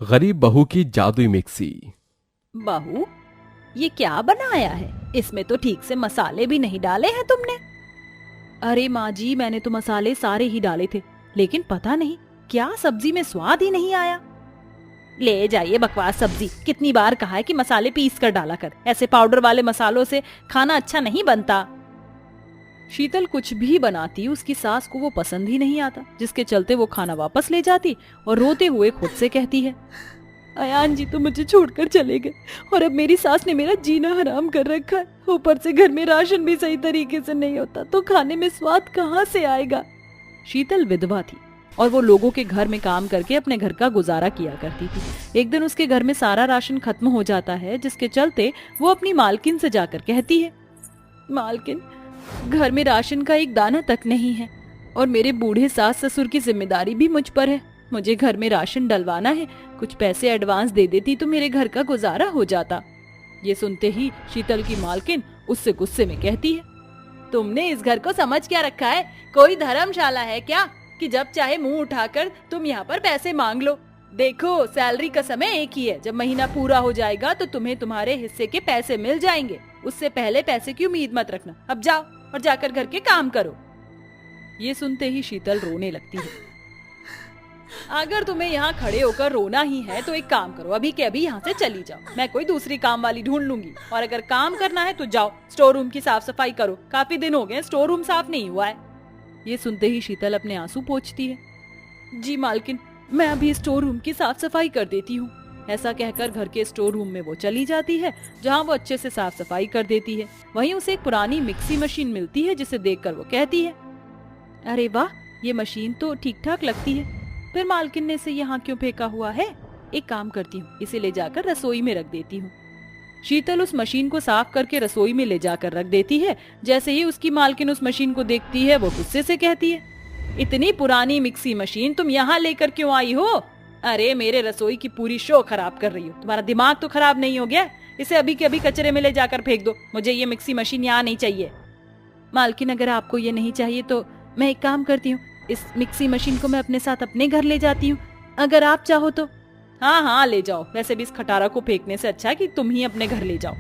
गरीब बहू की जादुई मिक्सी। बहू, ये क्या बनाया है? इसमें तो ठीक से मसाले भी नहीं डाले हैं तुमने। अरे माँ जी, मैंने तो मसाले सारे ही डाले थे, लेकिन पता नहीं क्या सब्जी में स्वाद ही नहीं आया। ले जाइए बकवास सब्जी, कितनी बार कहा है कि मसाले पीस कर डाला कर, ऐसे पाउडर वाले मसालों से खाना अच्छा नहीं बनता। शीतल कुछ भी बनाती उसकी सास को वो पसंद ही नहीं आता, जिसके चलते वो खाना वापस ले जाती और रोते हुए खुद से कहती है, अयान जी तो मुझे छोड़कर चले गए और अब मेरी सास ने मेरा जीना हराम कर रखा है। ऊपर से घर में राशन भी सही तरीके से नहीं होता, तो खाने में स्वाद कहाँ से आएगा। शीतल विधवा थी और वो लोगों के घर में काम करके अपने घर का गुजारा किया करती थी। एक दिन उसके घर में सारा राशन खत्म हो जाता है, जिसके चलते वो अपनी मालकिन से जाकर कहती है, मालकिन, घर में राशन का एक दाना तक नहीं है और मेरे बूढ़े सास ससुर की जिम्मेदारी भी मुझ पर है। मुझे घर में राशन डलवाना है, कुछ पैसे एडवांस दे देती तो मेरे घर का गुजारा हो जाता। ये सुनते ही शीतल की मालकिन उससे गुस्से में कहती है, तुमने इस घर को समझ क्या रखा है? कोई धर्मशाला है क्या कि जब चाहे मुंह उठाकर तुम यहाँ पर पैसे मांग लो? देखो, सैलरी का समय एक ही है, जब महीना पूरा हो जाएगा तो तुम्हें तुम्हारे हिस्से के पैसे मिल जाएंगे। उससे पहले पैसे की उम्मीद मत रखना। अब जाओ और जाकर घर के काम करो। ये सुनते ही शीतल रोने लगती है। अगर तुम्हें यहाँ खड़े होकर रोना ही है तो एक काम करो, अभी के अभी यहाँ से चली जाओ। मैं कोई दूसरी काम वाली ढूंढ लूंगी, और अगर काम करना है तो जाओ स्टोर रूम की साफ सफाई करो। काफी दिन हो गए स्टोर रूम साफ नहीं हुआ है। ये सुनते ही शीतल अपने आंसू पोंछती है। जी मालकिन, मैं अभी स्टोर रूम की साफ सफाई कर देती हूँ। ऐसा कहकर घर के स्टोर रूम में वो चली जाती है, जहाँ वो अच्छे से साफ सफाई कर देती है। वहीं उसे एक पुरानी मिक्सी मशीन मिलती है, जिसे देखकर वो कहती है, अरे वाह, ये मशीन तो ठीक ठाक लगती है। फिर मालकिन ने इसे यहाँ क्यों फेंका हुआ है? एक काम करती हूँ, इसे ले जाकर रसोई में रख देती हूँ। शीतल उस मशीन को साफ करके रसोई में ले जाकर रख देती है। जैसे ही उसकी मालकिन उस मशीन को देखती है, वो गुस्से से कहती है, इतनी पुरानी मिक्सी मशीन तुम यहाँ लेकर क्यों आई हो? अरे मेरे रसोई की पूरी शो खराब कर रही हो। तुम्हारा दिमाग तो खराब नहीं हो गया? इसे अभी के अभी कचरे में ले जाकर फेंक दो। मुझे ये मिक्सी मशीन यहाँ नहीं चाहिए। मालकिन, अगर आपको ये नहीं चाहिए तो मैं एक काम करती हूँ, इस मिक्सी मशीन को मैं अपने साथ अपने घर ले जाती हूँ, अगर आप चाहो तो। हाँ हाँ, ले जाओ। वैसे भी इस खटारा को फेंकने से अच्छा है कि तुम ही अपने घर ले जाओ।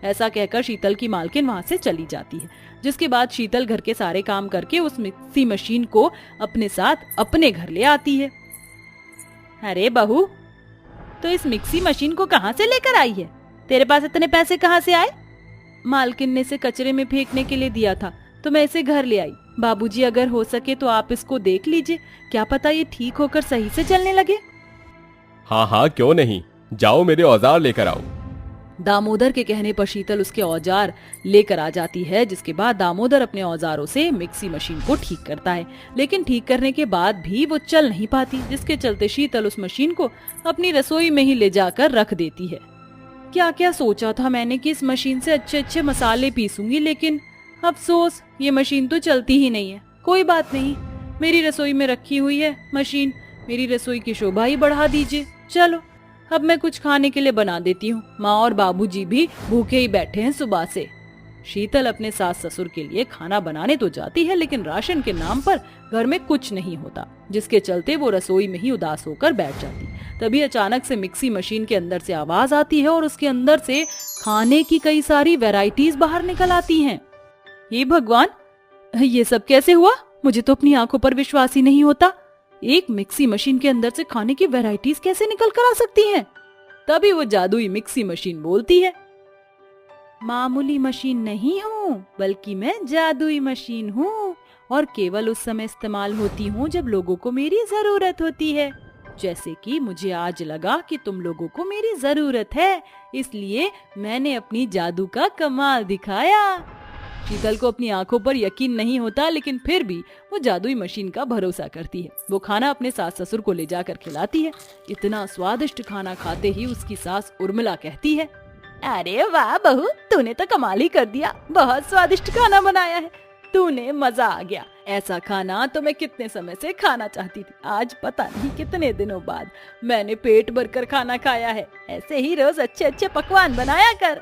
ऐसा कहकर शीतल की मालकिन वहाँ से चली जाती है। जिसके बाद शीतल घर के सारे काम करके उस मिक्सी मशीन को अपने साथ अपने घर ले आती है। अरे बहू, तो इस मिक्सी मशीन को कहाँ से लेकर आई है? तेरे पास इतने पैसे कहाँ से आए? मालकिन ने इसे कचरे में फेंकने के लिए दिया था, तो मैं इसे घर ले आई। बाबूजी, अगर हो सके तो आप इसको देख लीजिए, क्या पता ये ठीक होकर सही से चलने लगे। हाँ हाँ, क्यों नहीं, जाओ मेरे औजार लेकर आओ। दामोदर के कहने पर शीतल उसके औजार लेकर आ जाती है। जिसके बाद दामोदर अपने औजारों से मिक्सी मशीन को ठीक करता है, लेकिन ठीक करने के बाद भी वो चल नहीं पाती, जिसके चलते शीतल उस मशीन को अपनी रसोई में ही ले जाकर रख देती है। क्या क्या सोचा था मैंने कि इस मशीन से अच्छे अच्छे मसाले पीसूंगी, लेकिन अफसोस ये मशीन तो चलती ही नहीं है। कोई बात नहीं, मेरी रसोई में रखी हुई है मशीन, मेरी रसोई की शोभा ही बढ़ा दीजिए। चलो, अब मैं कुछ खाने के लिए बना देती हूँ। माँ और बाबूजी भी भूखे ही बैठे हैं सुबह से। शीतल अपने सास ससुर के लिए खाना बनाने तो जाती है, लेकिन राशन के नाम पर घर में कुछ नहीं होता, जिसके चलते वो रसोई में ही उदास होकर बैठ जाती। तभी अचानक से मिक्सी मशीन के अंदर से आवाज आती है और उसके अंदर से खाने की कई सारी वैरायटीज बाहर निकल आती हैं। हे भगवान, ये सब कैसे हुआ? मुझे तो अपनी आंखों पर विश्वास ही नहीं होता। एक मिक्सी मशीन के अंदर से खाने की वैरायटीज कैसे निकल कर आ सकती हैं? तभी वो जादुई मिक्सी मशीन बोलती है, मामूली मशीन नहीं हूँ, बल्कि मैं जादुई मशीन हूँ, और केवल उस समय इस्तेमाल होती हूँ जब लोगों को मेरी जरूरत होती है। जैसे कि मुझे आज लगा कि तुम लोगों को मेरी जरूरत है, इसलिए मैंने अपनी जादू का कमाल दिखाया। शीतल को अपनी आंखों पर यकीन नहीं होता, लेकिन फिर भी वो जादुई मशीन का भरोसा करती है। वो खाना अपने सास ससुर को ले जाकर खिलाती है। इतना स्वादिष्ट खाना खाते ही उसकी सास उर्मिला कहती है, अरे वाह बहू, तूने तो कमाल ही कर दिया, बहुत स्वादिष्ट खाना बनाया है तूने, मजा आ गया। ऐसा खाना तो मैं कितने समय से खाना चाहती थी। आज पता नहीं कितने दिनों बाद मैंने पेट भरकर खाना खाया है। ऐसे ही रोज अच्छे अच्छे पकवान बनाया कर।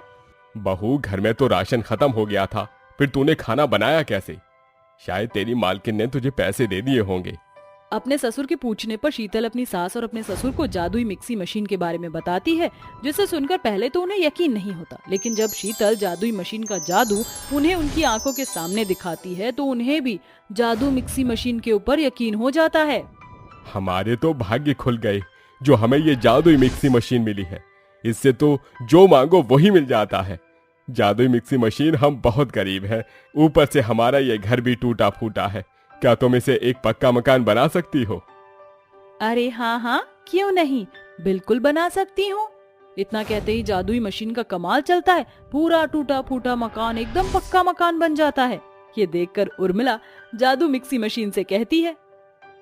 बहू, घर में तो राशन खत्म हो गया था, फिर तूने खाना बनाया कैसे? शायद तेरी मालकिन ने तुझे पैसे दे दिए होंगे। अपने ससुर के पूछने पर शीतल अपनी सास और अपने ससुर को जादुई मिक्सी मशीन के बारे में बताती है, जिसे सुनकर पहले तो उन्हें यकीन नहीं होता, लेकिन जब शीतल जादुई मशीन का जादू उन्हें उनकी आंखों के सामने दिखाती है तो उन्हें भी जादू मिक्सी मशीन के ऊपर यकीन हो जाता है। हमारे तो भाग्य खुल गए जो हमें ये जादुई मिक्सी मशीन मिली है। इससे तो जो मांगो वही मिल जाता है। जादुई मिक्सी मशीन, हम बहुत गरीब हैं, ऊपर से हमारा ये घर भी टूटा फूटा है। क्या तुम इसे एक पक्का मकान बना सकती हो? अरे हाँ हाँ, क्यों नहीं, बिल्कुल बना सकती हूँ। इतना कहते ही जादुई मशीन का कमाल चलता है, पूरा टूटा फूटा मकान एकदम पक्का मकान बन जाता है। ये देखकर उर्मिला जादू मिक्सी मशीन से कहती है,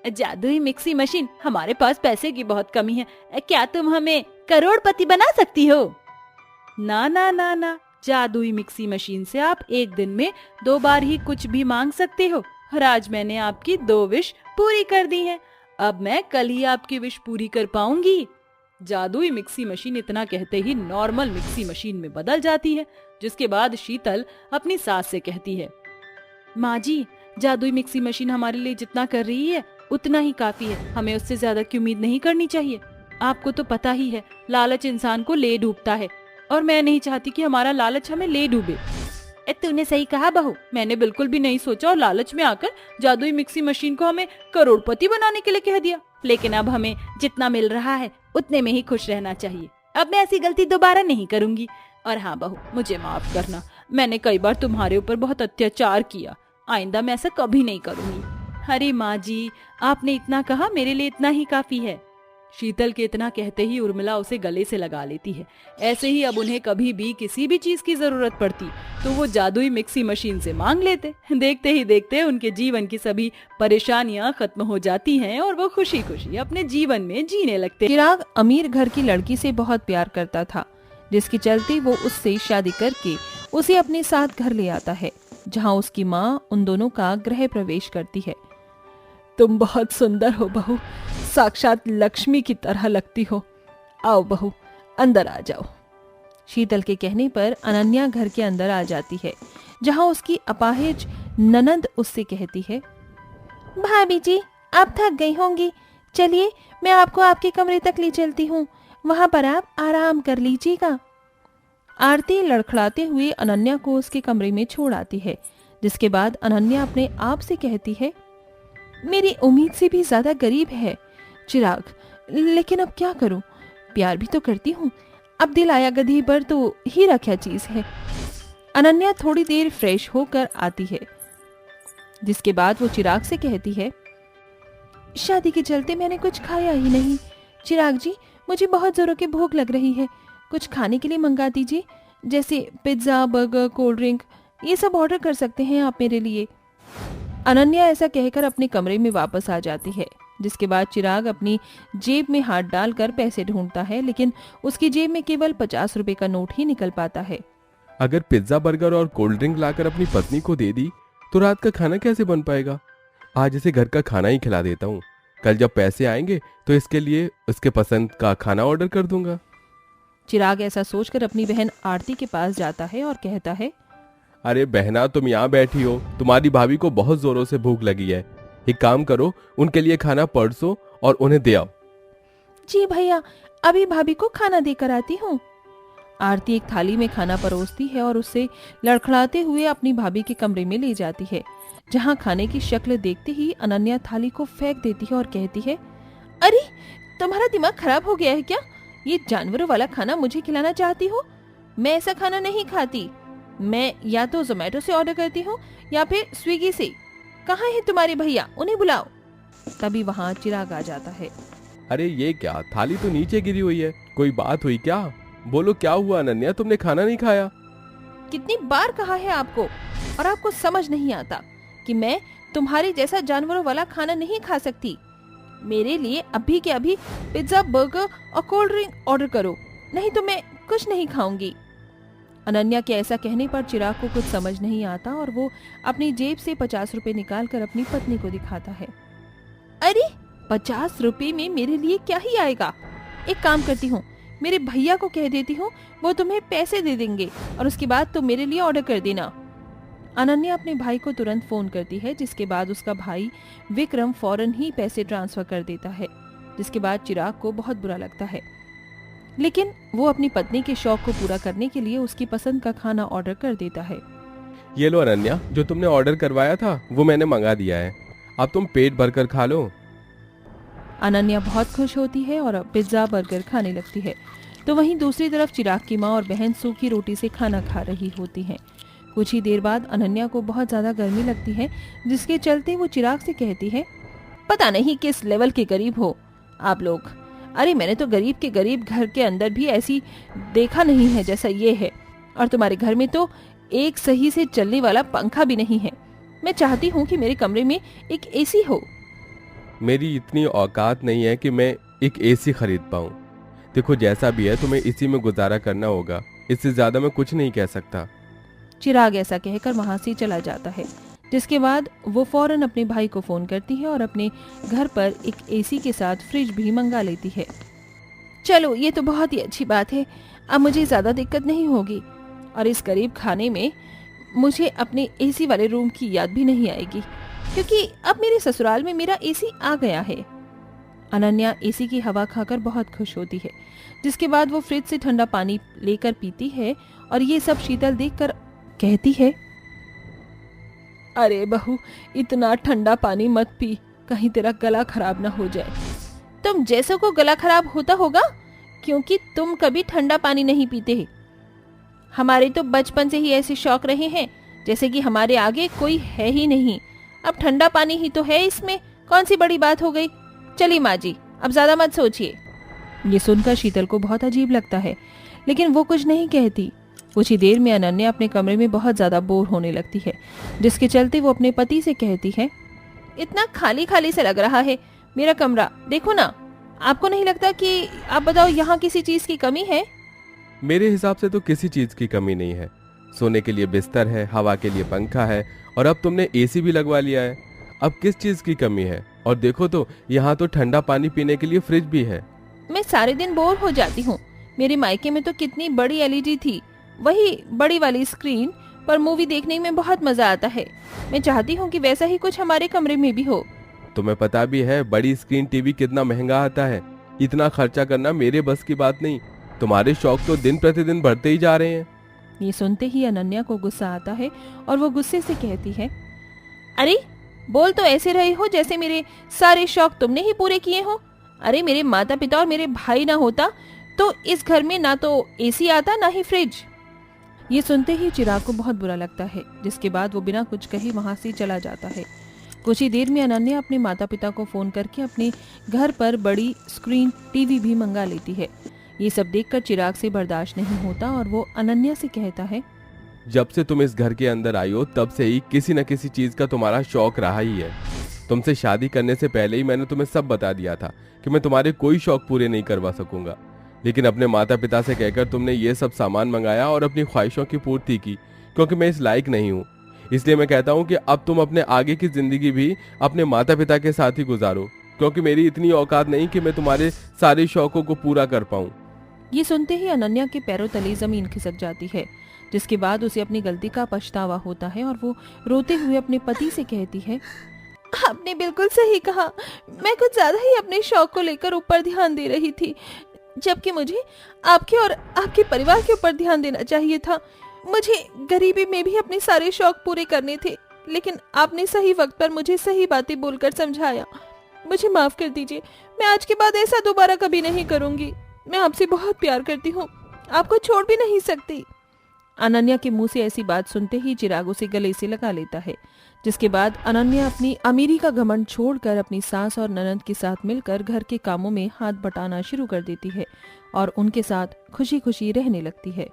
जादुई मिक्सी मशीन, हमारे पास पैसे की बहुत कमी है, क्या तुम हमें करोड़पति बना सकती हो? ना ना ना ना, जादुई मिक्सी मशीन से आप एक दिन में 2 बार ही कुछ भी मांग सकते हो, और आज मैंने आपकी 2 विश पूरी कर दी हैं। अब मैं कल ही आपकी विश पूरी कर पाऊंगी। जादुई मिक्सी मशीन इतना कहते ही नॉर्मल मिक्सी मशीन में बदल जाती है, जिसके बाद शीतल अपनी सास से कहती है, माँ जी, जादुई मिक्सी मशीन हमारे लिए जितना कर रही है उतना ही काफी है, हमें उससे ज्यादा की उम्मीद नहीं करनी चाहिए। आपको तो पता ही है, लालच इंसान को ले डूबता है, और मैं नहीं चाहती कि हमारा लालच हमें ले डूबे। तूने सही कहा बहू, मैंने बिल्कुल भी नहीं सोचा और लालच में आकर जादुई मिक्सी मशीन को हमें करोड़पति बनाने के लिए कह दिया। लेकिन अब हमें जितना मिल रहा है उतने में ही खुश रहना चाहिए। अब मैं ऐसी गलती दोबारा नहीं करूंगी। और हाँ बहू, मुझे माफ करना, मैंने कई बार तुम्हारे ऊपर बहुत अत्याचार किया, आइंदा मैं ऐसा कभी नहीं करूंगी। अरे माँ जी, आपने इतना कहा, मेरे लिए इतना ही काफी है। शीतल के इतना कहते ही उर्मिला उसे गले से लगा लेती है। ऐसे ही अब उन्हें कभी भी किसी भी चीज की जरूरत पड़ती तो वो जादुई मिक्सी मशीन से मांग लेते। देखते ही देखते उनके जीवन की सभी परेशानियां खत्म हो जाती हैं और वो खुशी खुशी अपने जीवन में जीने लगते। चिराग अमीर घर की लड़की से बहुत प्यार करता था, जिसके चलते वो उससे शादी करके उसे अपने साथ घर ले आता है, जहाँ उसकी माँ उन दोनों का गृह प्रवेश करती है। तुम बहुत सुंदर हो बहू, साक्षात लक्ष्मी की तरह लगती हो। आओ बहू, अंदर आ जाओ। शीतल के कहने पर अनन्या घर के अंदर आ जाती है, जहां उसकी अपाहिज ननद उससे कहती है, भाभी जी, आप थक गई होंगी, चलिए मैं आपको आपके कमरे तक ले चलती हूँ, वहां पर आप आराम कर लीजिएगा। आरती लड़खड़ाते हुए अनन्या को उसके कमरे में छोड़ आती है, जिसके बाद अनन्या अपने आप से कहती है, मेरी उम्मीद से भी ज्यादा गरीब है चिराग, लेकिन अब क्या करूं, प्यार भी तो करती हूँ, अब दिल आया गधी पर तो हीरा क्या चीज है। अनन्या थोड़ी देर फ्रेश होकर आती है, जिसके बाद वो चिराग से कहती है, शादी के चलते मैंने कुछ खाया ही नहीं। चिराग जी, मुझे बहुत जोरों की भूख लग रही है, कुछ खाने के लिए मंगा दीजिए, जैसे पिज्जा, बर्गर, कोल्ड ड्रिंक, ये सब ऑर्डर कर सकते हैं आप मेरे लिए। अनन्या ऐसा कहकर अपने कमरे में वापस आ जाती है, जिसके बाद चिराग अपनी जेब में हाथ डालकर पैसे ढूंढता है, लेकिन उसकी जेब में केवल 50 रुपए का नोट ही निकल पाता है। अगर पिज्जा, बर्गर और कोल्ड ड्रिंक लाकर अपनी पत्नी को दे दी तो रात का खाना कैसे बन पाएगा? आज इसे घर का खाना ही खिला देता हूँ, कल जब पैसे आएंगे तो इसके लिए उसके पसंद का खाना ऑर्डर कर दूंगा। चिराग ऐसा सोचकर अपनी बहन आरती के पास जाता है और कहता है, अरे बहना, तुम यहाँ बैठी हो, तुम्हारी भाभी को बहुत जोरों से भूख लगी है, एक काम करो, उनके लिए खाना परसो और उन्हें दे आओ। जी भैया, अभी भाभी को खाना देकर आती हूँ। आरती एक थाली में खाना परोसती है और उससे लड़खड़ाते हुए अपनी भाभी के कमरे में ले जाती है, जहाँ खाने की शक्ल देखते ही अनन्या थाली को फेंक देती है और कहती है, अरे तुम्हारा दिमाग खराब हो गया है क्या? ये जानवरों वाला खाना मुझे खिलाना चाहती हो? मैं ऐसा खाना नहीं खाती, मैं या तो जोमेटो से ऑर्डर करती हूँ या फिर स्विगी से। कहाँ है तुम्हारे भैया, उन्हें बुलाओ। तभी वहाँ चिराग आ जाता है। अरे ये क्या, थाली तो नीचे गिरी हुई है, कोई बात हुई क्या? बोलो क्या हुआ अनन्या, तुमने खाना नहीं खाया? कितनी बार कहा है आपको, और आपको समझ नहीं आता कि मैं तुम्हारे जैसा जानवरों वाला खाना नहीं खा सकती। मेरे लिए अभी के अभी पिज्जा, बर्गर और कोल्ड ड्रिंक ऑर्डर करो, नहीं तो मैं कुछ नहीं खाऊंगी। अनन्या के ऐसा कहने पर चिराग को कुछ समझ नहीं आता और वो अपनी जेब से 50 रुपए निकालकर अपनी पत्नी को दिखाता है। अरे 50 रुपए में मेरे लिए क्या ही आएगा? एक काम करती हूँ, मेरे भैया को कह देती हूँ, वो तुम्हें पैसे दे देंगे और उसके बाद तुम मेरे लिए ऑर्डर कर देना। अनन्या अपने भाई को तुरंत फोन करती है, जिसके बाद उसका भाई विक्रम फौरन ही पैसे ट्रांसफर कर देता है, जिसके बाद चिराग को बहुत बुरा लगता है। लेकिन वो अपनी पत्नी के शौक को पूरा करने के लिए उसकी पसंद का खाना ऑर्डर कर देता है। ये लो अनन्या, जो तुमने ऑर्डर करवाया था वो मैंने मंगा दिया है, अब तुम पेट भरकर खा लो। अनन्या बहुत खुश होती है और पिज्जा बर्गर खाने लगती है। तो वहीं दूसरी तरफ चिराग की माँ और बहन सूखी रोटी से खाना खा रही होती हैं। कुछ ही देर बाद अनन्या को बहुत ज्यादा गर्मी लगती है, जिसके चलते वो चिराग से कहती है, पता नहीं किस लेवल के गरीब हो आप लोग। अरे मैंने तो गरीब के गरीब घर के अंदर भी ऐसी देखा नहीं है जैसा ये है, और तुम्हारे घर में तो एक सही से चलने वाला पंखा भी नहीं है। मैं चाहती हूँ कि मेरे कमरे में एक एसी हो। मेरी इतनी औकात नहीं है कि मैं एक एसी खरीद पाऊँ। देखो जैसा भी है तुम्हें इसी में गुजारा करना होगा, इससे ज्यादा मैं कुछ नहीं कह सकता। चिराग ऐसा कहकर वहां से चला जाता है, जिसके बाद वो फौरन अपने भाई को फोन करती है और अपने घर पर एक एसी के साथ फ्रिज भी मंगा लेती है। चलो ये तो बहुत ही अच्छी बात है, अब मुझे ज्यादा दिक्कत नहीं होगी और इस गरीब खाने में मुझे अपने एसी वाले रूम की याद भी नहीं आएगी, क्योंकि अब मेरे ससुराल में मेरा एसी आ गया है। अनन्या एसी की हवा खाकर बहुत खुश होती है, जिसके बाद वो फ्रिज से ठंडा पानी लेकर पीती है और ये सब शीतल देखकर कहती है, अरे बहू इतना ठंडा पानी मत पी, कहीं तेरा गला खराब ना हो जाए। तुम जैसों को गला खराब होता होगा क्योंकि तुम कभी ठंडा पानी नहीं पीते। हमारे तो बचपन से ही ऐसे शौक रहे हैं जैसे कि हमारे आगे कोई है ही नहीं। अब ठंडा पानी ही तो है, इसमें कौन सी बड़ी बात हो गई। चलिए माँ जी, अब ज्यादा मत सोचिए। ये सुनकर शीतल को बहुत अजीब लगता है, लेकिन वो कुछ नहीं कहती। कुछ ही देर में अनन्या अपने कमरे में बहुत ज्यादा बोर होने लगती है, जिसके चलते वो अपने पति से कहती है, इतना खाली खाली से लग रहा है मेरा कमरा, देखो ना, आपको नहीं लगता कि आप बताओ यहाँ किसी चीज की कमी है? मेरे हिसाब से तो किसी चीज की कमी नहीं है। सोने के लिए बिस्तर है, हवा के लिए पंखा है और अब तुमने एसी भी लगवा लिया है। अब किस चीज की कमी है? और देखो तो यहाँ तो ठंडा पानी पीने के लिए फ्रिज भी है। मैं सारे दिन बोर हो जाती हूँ। मेरे मायके में तो कितनी बड़ी एलईडी थी, वही बड़ी वाली स्क्रीन पर मूवी देखने में बहुत मजा आता है। मैं चाहती हूँ कि वैसा ही कुछ हमारे कमरे में भी हो। तुम्हें पता भी है बड़ी स्क्रीन टीवी कितना महंगा आता है। इतना खर्चा करना मेरे बस की बात नहीं। तुम्हारे शौक तो दिन प्रतिदिन बढ़ते ही जा रहे हैं। ये सुनते ही अनन्या को गुस्सा आता है और वो गुस्से से कहती है, अरे बोल तो ऐसे रहे हो जैसे मेरे सारे शौक तुमने ही पूरे किए हो। अरे मेरे माता पिता और मेरे भाई ना होता तो इस घर में ना तो एसी आता ना ही फ्रिज। ये सुनते ही चिराग को बहुत बुरा लगता है, जिसके बाद वो बिना कुछ कहे वहां से चला जाता है। कुछ ही देर में अनन्या अपने माता पिता को फोन करके अपने घर पर बड़ी स्क्रीन टीवी भी मंगा लेती है। ये सब देखकर चिराग से बर्दाश्त नहीं होता और वो अनन्या से कहता है, जब से तुम इस घर के अंदर आई हो तब से ही किसी न किसी चीज का तुम्हारा शौक रहा ही है। तुमसे शादी करने से पहले ही मैंने तुम्हें सब बता दिया था कि मैं तुम्हारे कोई शौक पूरे नहीं करवा सकूंगा, लेकिन अपने माता पिता से कहकर तुमने ये सब सामान मंगाया और अपनी ख्वाहिशों की पूर्ति की, क्योंकि मैं इस लायक नहीं हूँ। इसलिए मैं कहता हूँ कि अब तुम अपने आगे की जिंदगी भी अपने माता पिता के साथ ही गुजारो, क्योंकि मेरी इतनी औकात नहीं कि मैं तुम्हारे सारे शौकों को पूरा कर पाऊँ। ये सुनते ही अनन्या के पैरों तले जमीन खिसक जाती है, जिसके बाद उसे अपनी गलती का पछतावा होता है और वो रोते हुए अपने पति से कहती है, आपने बिल्कुल सही कहा, मैं कुछ ज्यादा ही अपने शौक को लेकर ऊपर ध्यान दे रही थी, जबकि मुझे आपके और आपके परिवार के ऊपर ध्यान देना चाहिए था। मुझे गरीबी में भी अपने सारे शौक पूरे करने थे, लेकिन आपने सही वक्त पर मुझे सही बातें बोलकर समझाया। मुझे माफ कर दीजिए, मैं आज के बाद ऐसा दोबारा कभी नहीं करूंगी। मैं आपसे बहुत प्यार करती हूँ, आपको छोड़ भी नहीं सकती। अनन्या के मुंह से ऐसी बात सुनते ही चिराग उसे गले से लगा लेता है, जिसके बाद अनन्या अपनी अमीरी का घमंड छोड़कर अपनी सास और ननद के साथ मिलकर घर के कामों में हाथ बटाना शुरू कर देती है और उनके साथ खुशी खुशी रहने लगती है।